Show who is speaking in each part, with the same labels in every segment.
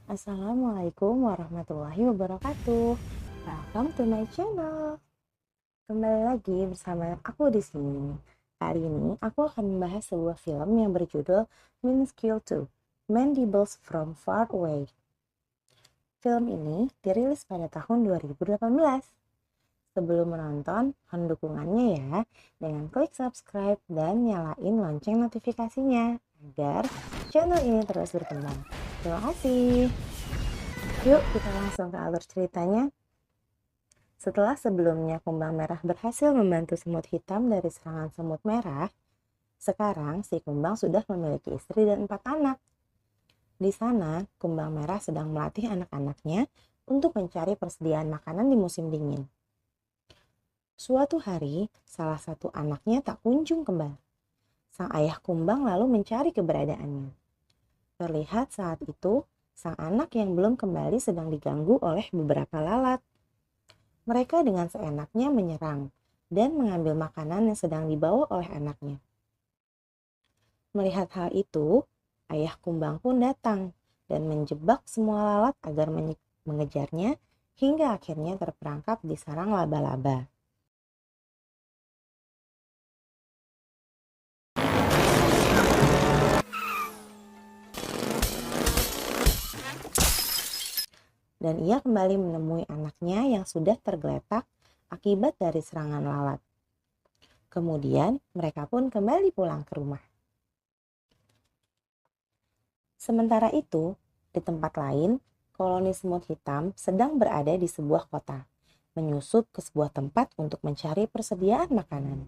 Speaker 1: Assalamualaikum warahmatullahi wabarakatuh. Welcome to my channel. Kembali lagi bersama aku di sini. Hari ini aku akan membahas sebuah film yang berjudul Minuscule 2, Mandibles from Far Away. Film ini dirilis pada tahun 2018. Sebelum menonton, mohon dukungannya ya dengan klik subscribe dan nyalain lonceng notifikasinya agar channel ini terus berkembang. Terima kasih. Yuk kita langsung ke alur ceritanya. Setelah sebelumnya kumbang merah berhasil membantu semut hitam dari serangan semut merah, sekarang si kumbang sudah memiliki istri dan 4 anak. Di sana, kumbang merah sedang melatih anak-anaknya untuk mencari persediaan makanan di musim dingin. Suatu hari, salah satu anaknya tak kunjung kembali. Sang ayah kumbang lalu mencari keberadaannya. Terlihat saat itu, sang anak yang belum kembali sedang diganggu oleh beberapa lalat. Mereka dengan seenaknya menyerang dan mengambil makanan yang sedang dibawa oleh anaknya. Melihat hal itu, ayah kumbang pun datang dan menjebak semua lalat agar mengejarnya hingga akhirnya terperangkap di sarang laba-laba. Dan ia kembali menemui anaknya yang sudah tergeletak akibat dari serangan lalat. Kemudian mereka pun kembali pulang ke rumah. Sementara itu, di tempat lain, koloni semut hitam sedang berada di sebuah kota, menyusup ke sebuah tempat untuk mencari persediaan makanan.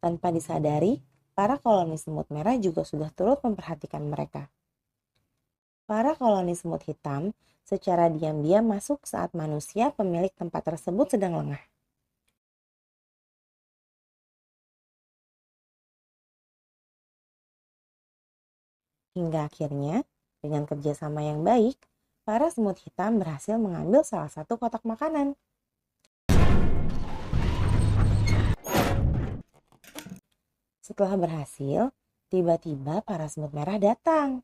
Speaker 1: Tanpa disadari, para koloni semut merah juga sudah turut memperhatikan mereka. Para koloni semut hitam secara diam-diam masuk saat manusia pemilik tempat tersebut sedang lengah. Hingga akhirnya, dengan kerjasama yang baik, para semut hitam berhasil mengambil salah satu kotak makanan. Setelah berhasil, tiba-tiba para semut merah datang.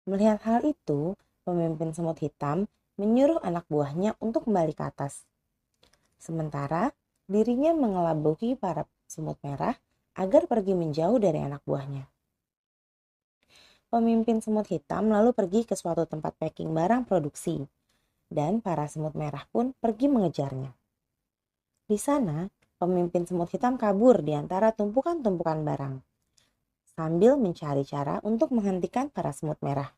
Speaker 1: Melihat hal itu, pemimpin semut hitam menyuruh anak buahnya untuk kembali ke atas. Sementara dirinya mengelabuhi para semut merah agar pergi menjauh dari anak buahnya. Pemimpin semut hitam lalu pergi ke suatu tempat packing barang produksi, dan para semut merah pun pergi mengejarnya. Di sana, pemimpin semut hitam kabur di antara tumpukan-tumpukan barang, sambil mencari cara untuk menghentikan para semut merah.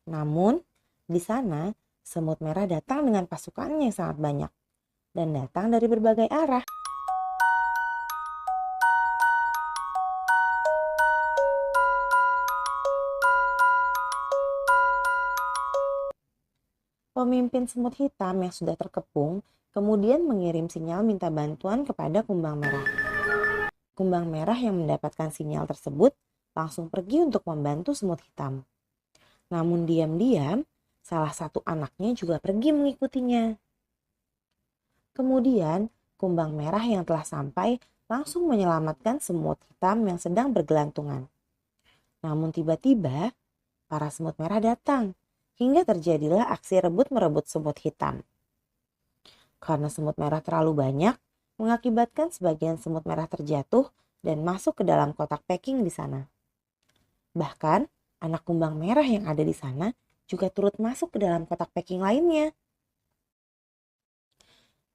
Speaker 1: Namun, di sana, semut merah datang dengan pasukannya yang sangat banyak dan datang dari berbagai arah. Pemimpin semut hitam yang sudah terkepung kemudian mengirim sinyal minta bantuan kepada kumbang merah. Kumbang merah yang mendapatkan sinyal tersebut langsung pergi untuk membantu semut hitam. Namun diam-diam, salah satu anaknya juga pergi mengikutinya. Kemudian, kumbang merah yang telah sampai langsung menyelamatkan semut hitam yang sedang bergelantungan. Namun tiba-tiba, para semut merah datang, hingga terjadilah aksi rebut-merebut semut hitam. Karena semut merah terlalu banyak, mengakibatkan sebagian semut merah terjatuh dan masuk ke dalam kotak packing di sana. Bahkan, anak kumbang merah yang ada di sana juga turut masuk ke dalam kotak packing lainnya.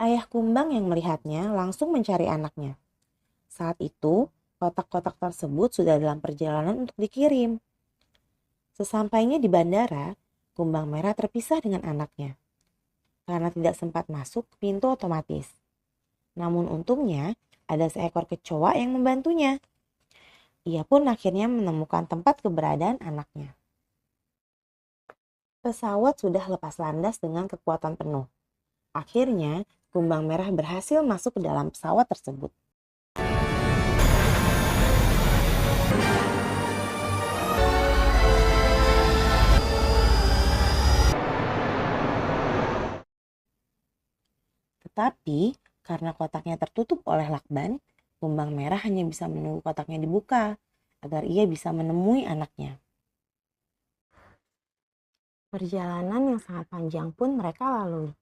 Speaker 1: Ayah kumbang yang melihatnya langsung mencari anaknya. Saat itu, kotak-kotak tersebut sudah dalam perjalanan untuk dikirim. Sesampainya di bandara, kumbang merah terpisah dengan anaknya karena tidak sempat masuk ke pintu otomatis. Namun untungnya, ada seekor kecoa yang membantunya. Ia pun akhirnya menemukan tempat keberadaan anaknya. Pesawat sudah lepas landas dengan kekuatan penuh. Akhirnya, kumbang merah berhasil masuk ke dalam pesawat tersebut. Tetapi, karena kotaknya tertutup oleh lakban, kumbang merah hanya bisa menunggu kotaknya dibuka agar ia bisa menemui anaknya. Perjalanan yang sangat panjang pun mereka lalui.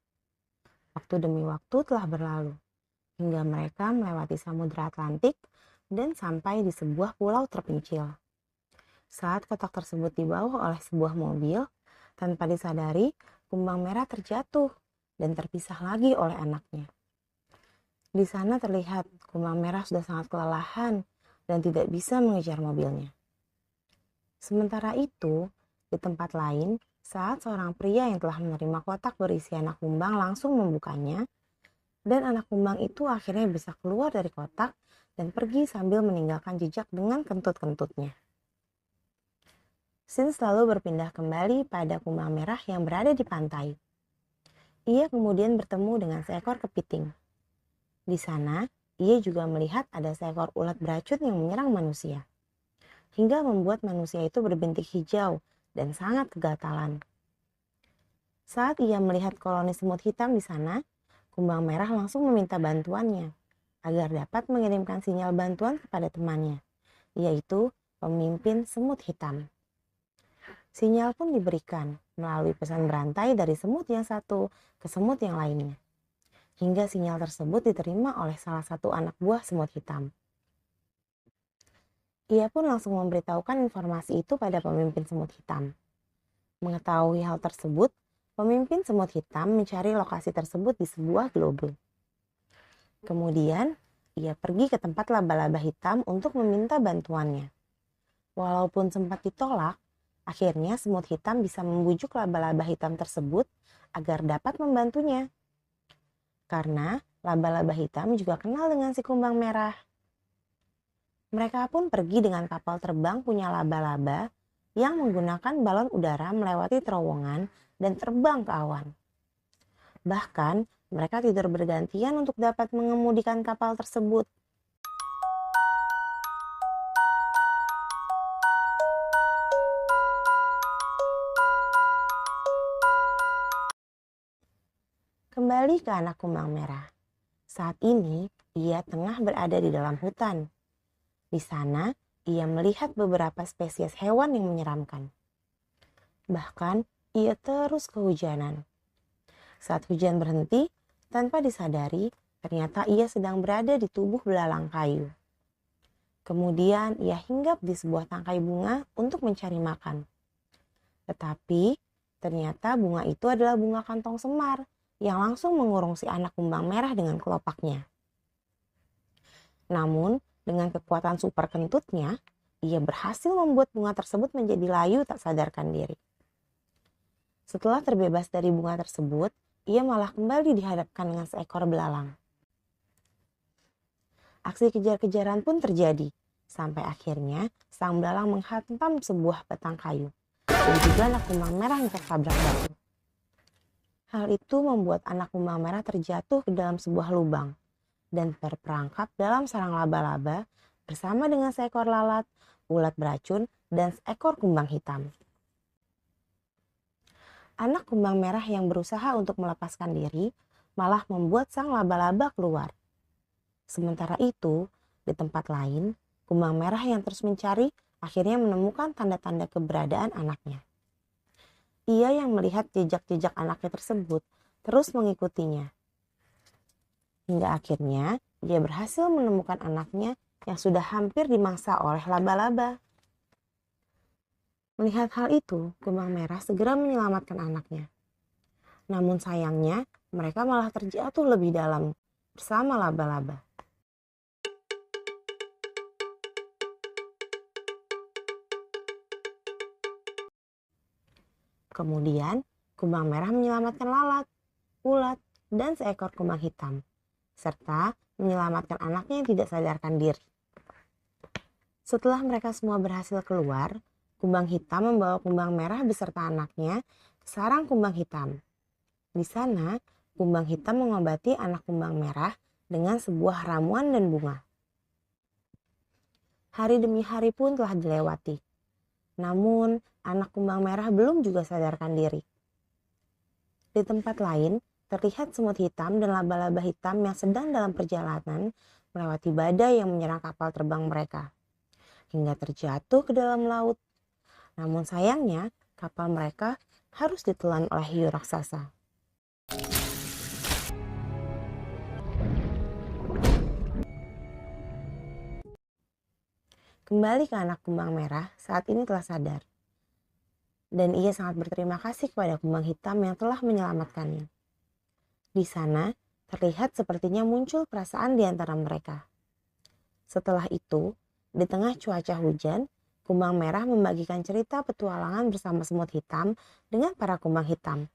Speaker 1: Waktu demi waktu telah berlalu, hingga mereka melewati Samudra Atlantik dan sampai di sebuah pulau terpencil. Saat kotak tersebut dibawa oleh sebuah mobil, tanpa disadari, kumbang merah terjatuh dan terpisah lagi oleh anaknya. Di sana terlihat kumbang merah sudah sangat kelelahan dan tidak bisa mengejar mobilnya. Sementara itu, di tempat lain, saat seorang pria yang telah menerima kotak berisi anak kumbang langsung membukanya, dan anak kumbang itu akhirnya bisa keluar dari kotak dan pergi sambil meninggalkan jejak dengan kentut-kentutnya. Sin selalu berpindah kembali pada kumbang merah yang berada di pantai. Ia kemudian bertemu dengan seekor kepiting. Di sana, ia juga melihat ada seekor ulat beracun yang menyerang manusia, hingga membuat manusia itu berbintik hijau dan sangat kegatalan. Saat ia melihat koloni semut hitam di sana, kumbang merah langsung meminta bantuannya agar dapat mengirimkan sinyal bantuan kepada temannya, yaitu pemimpin semut hitam. Sinyal pun diberikan melalui pesan berantai dari semut yang satu ke semut yang lainnya, hingga sinyal tersebut diterima oleh salah satu anak buah semut hitam. Ia pun langsung memberitahukan informasi itu pada pemimpin semut hitam. Mengetahui hal tersebut, pemimpin semut hitam mencari lokasi tersebut di sebuah globe. Kemudian, ia pergi ke tempat laba-laba hitam untuk meminta bantuannya. Walaupun sempat ditolak, akhirnya semut hitam bisa membujuk laba-laba hitam tersebut agar dapat membantunya. Karena laba-laba hitam juga kenal dengan si kumbang merah. Mereka pun pergi dengan kapal terbang punya laba-laba yang menggunakan balon udara melewati terowongan dan terbang ke awan. Bahkan, mereka tidur bergantian untuk dapat mengemudikan kapal tersebut. Kembali ke anak kumbang merah. Saat ini, ia tengah berada di dalam hutan. Di sana, ia melihat beberapa spesies hewan yang menyeramkan. Bahkan, ia terus kehujanan. Saat hujan berhenti, tanpa disadari, ternyata ia sedang berada di tubuh belalang kayu. Kemudian, ia hinggap di sebuah tangkai bunga untuk mencari makan. Tetapi, ternyata bunga itu adalah bunga kantong semar yang langsung mengurung si anak kumbang merah dengan kelopaknya. Namun, dengan kekuatan super kentutnya, ia berhasil membuat bunga tersebut menjadi layu tak sadarkan diri. Setelah terbebas dari bunga tersebut, ia malah kembali dihadapkan dengan seekor belalang. Aksi kejar-kejaran pun terjadi, sampai akhirnya sang belalang menghantam sebuah batang kayu, dan juga anak kumbang merah yang tertabrak batu. Hal itu membuat anak kumbang merah terjatuh ke dalam sebuah lubang dan terperangkap dalam sarang laba-laba bersama dengan seekor lalat, ulat beracun, dan seekor kumbang hitam. Anak kumbang merah yang berusaha untuk melepaskan diri malah membuat sang laba-laba keluar. Sementara itu, di tempat lain, kumbang merah yang terus mencari akhirnya menemukan tanda-tanda keberadaan anaknya. Ia yang melihat jejak-jejak anaknya tersebut terus mengikutinya. Hingga akhirnya dia berhasil menemukan anaknya yang sudah hampir dimangsa oleh laba-laba. Melihat hal itu, kumbang merah segera menyelamatkan anaknya. Namun sayangnya, mereka malah terjatuh lebih dalam bersama laba-laba. Kemudian, kumbang merah menyelamatkan lalat, ulat, dan seekor kumbang hitam, serta menyelamatkan anaknya yang tidak sadarkan diri. Setelah mereka semua berhasil keluar, kumbang hitam membawa kumbang merah beserta anaknya ke sarang kumbang hitam. Di sana, kumbang hitam mengobati anak kumbang merah dengan sebuah ramuan dan bunga. Hari demi hari pun telah dilewati. Namun, anak kumbang merah belum juga sadarkan diri. Di tempat lain, terlihat semut hitam dan laba-laba hitam yang sedang dalam perjalanan melewati badai yang menyerang kapal terbang mereka, hingga terjatuh ke dalam laut. Namun sayangnya, kapal mereka harus ditelan oleh hiu raksasa. Kembali ke anak kumbang merah saat ini telah sadar. Dan ia sangat berterima kasih kepada kumbang hitam yang telah menyelamatkannya. Di sana, terlihat sepertinya muncul perasaan di antara mereka. Setelah itu, di tengah cuaca hujan, kumbang merah membagikan cerita petualangan bersama semut hitam dengan para kumbang hitam.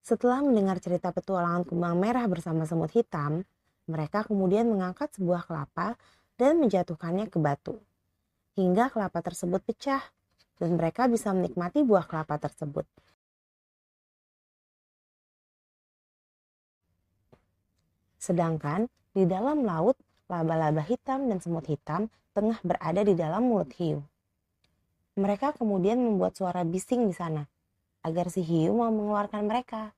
Speaker 1: Setelah mendengar cerita petualangan kumbang merah bersama semut hitam, mereka kemudian mengangkat sebuah kelapa dan menjatuhkannya ke batu, hingga kelapa tersebut pecah dan mereka bisa menikmati buah kelapa tersebut. Sedangkan di dalam laut, laba-laba hitam dan semut hitam tengah berada di dalam mulut hiu. Mereka kemudian membuat suara bising di sana, agar si hiu mau mengeluarkan mereka.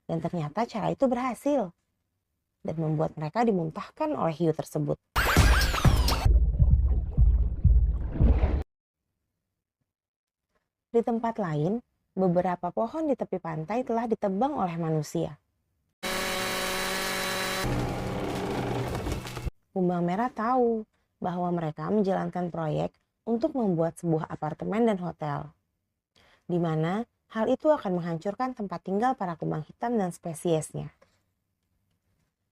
Speaker 1: Dan ternyata cara itu berhasil, dan membuat mereka dimuntahkan oleh hiu tersebut. Di tempat lain, beberapa pohon di tepi pantai telah ditebang oleh manusia. Kumbang merah tahu bahwa mereka menjalankan proyek untuk membuat sebuah apartemen dan hotel, di mana hal itu akan menghancurkan tempat tinggal para kumbang hitam dan spesiesnya.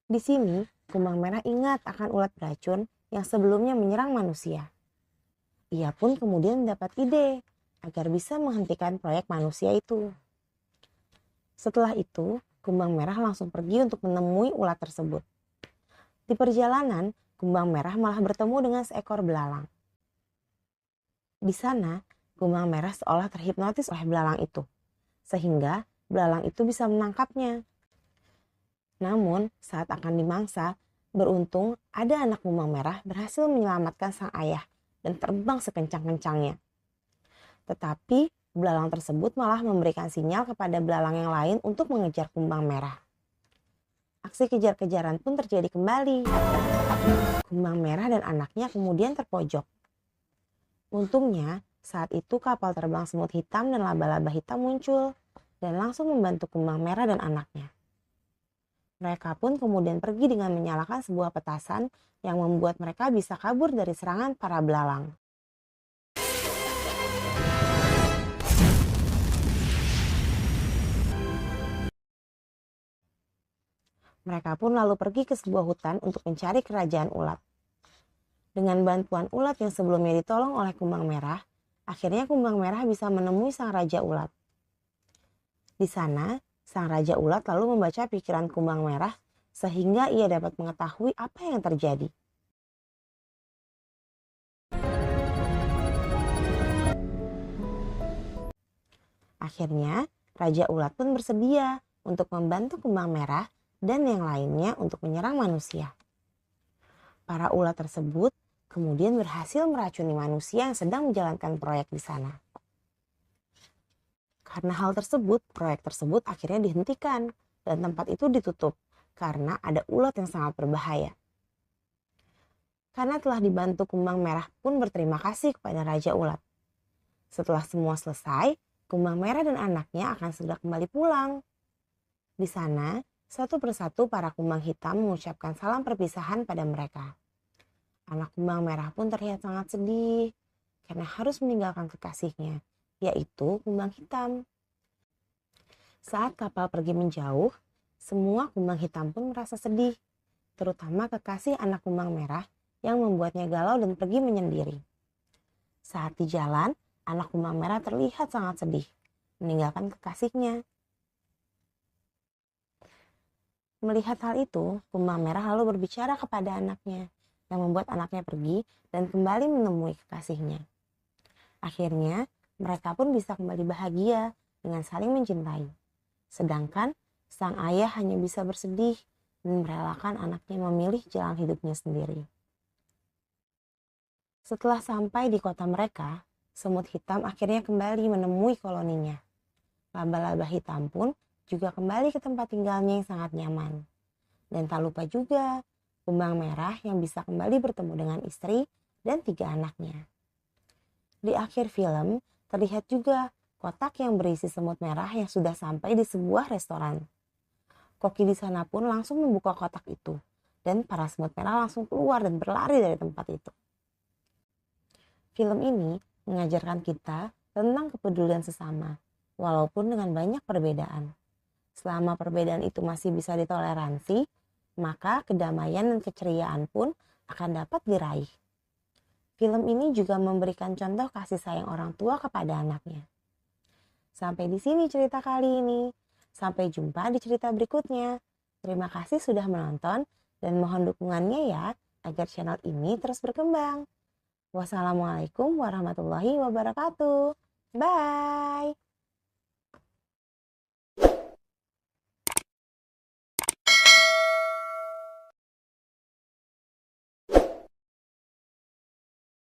Speaker 1: Di sini, kumbang merah ingat akan ulat beracun yang sebelumnya menyerang manusia. Ia pun kemudian mendapat ide agar bisa menghentikan proyek manusia itu. Setelah itu, kumbang merah langsung pergi untuk menemui ulat tersebut. Di perjalanan, kumbang merah malah bertemu dengan seekor belalang. Di sana, kumbang merah seolah terhipnotis oleh belalang itu, sehingga belalang itu bisa menangkapnya. Namun, saat akan dimangsa, beruntung ada anak kumbang merah berhasil menyelamatkan sang ayah dan terbang sekencang-kencangnya. Tetapi, belalang tersebut malah memberikan sinyal kepada belalang yang lain untuk mengejar kumbang merah. Aksi kejar-kejaran pun terjadi kembali. Kumbang merah dan anaknya kemudian terpojok. Untungnya, saat itu kapal terbang semut hitam dan laba-laba hitam muncul dan langsung membantu kumbang merah dan anaknya. Mereka pun kemudian pergi dengan menyalakan sebuah petasan yang membuat mereka bisa kabur dari serangan para belalang. Mereka pun lalu pergi ke sebuah hutan untuk mencari kerajaan ulat. Dengan bantuan ulat yang sebelumnya ditolong oleh kumbang merah, akhirnya kumbang merah bisa menemui sang raja ulat. Di sana, sang raja ulat lalu membaca pikiran kumbang merah sehingga ia dapat mengetahui apa yang terjadi. Akhirnya, raja ulat pun bersedia untuk membantu kumbang merah dan yang lainnya untuk menyerang manusia. Para ulat tersebut kemudian berhasil meracuni manusia yang sedang menjalankan proyek di sana. Karena hal tersebut, proyek tersebut akhirnya dihentikan dan tempat itu ditutup karena ada ulat yang sangat berbahaya. Karena telah dibantu kumbang merah pun berterima kasih kepada raja ulat. Setelah semua selesai, kumbang merah dan anaknya akan segera kembali pulang. Di sana, satu persatu para kumbang hitam mengucapkan salam perpisahan pada mereka. Anak kumbang merah pun terlihat sangat sedih karena harus meninggalkan kekasihnya, yaitu kumbang hitam. Saat kapal pergi menjauh, semua kumbang hitam pun merasa sedih, terutama kekasih anak kumbang merah yang membuatnya galau dan pergi menyendiri. Saat di jalan, anak kumbang merah terlihat sangat sedih, meninggalkan kekasihnya. Melihat hal itu, kumbang merah lalu berbicara kepada anaknya, yang membuat anaknya pergi dan kembali menemui kekasihnya. Akhirnya, mereka pun bisa kembali bahagia dengan saling mencintai. Sedangkan, sang ayah hanya bisa bersedih dan merelakan anaknya memilih jalan hidupnya sendiri. Setelah sampai di kota mereka, semut hitam akhirnya kembali menemui koloninya. Laba-laba hitam pun juga kembali ke tempat tinggalnya yang sangat nyaman. Dan tak lupa juga, kumbang merah yang bisa kembali bertemu dengan istri dan 3 anaknya. Di akhir film, terlihat juga kotak yang berisi semut merah yang sudah sampai di sebuah restoran. Koki di sana pun langsung membuka kotak itu, dan para semut merah langsung keluar dan berlari dari tempat itu. Film ini mengajarkan kita tentang kepedulian sesama, walaupun dengan banyak perbedaan. Selama perbedaan itu masih bisa ditoleransi, maka kedamaian dan keceriaan pun akan dapat diraih. Film ini juga memberikan contoh kasih sayang orang tua kepada anaknya. Sampai di sini cerita kali ini. Sampai jumpa di cerita berikutnya. Terima kasih sudah menonton dan mohon dukungannya ya agar channel ini terus berkembang. Wassalamualaikum warahmatullahi wabarakatuh. Bye.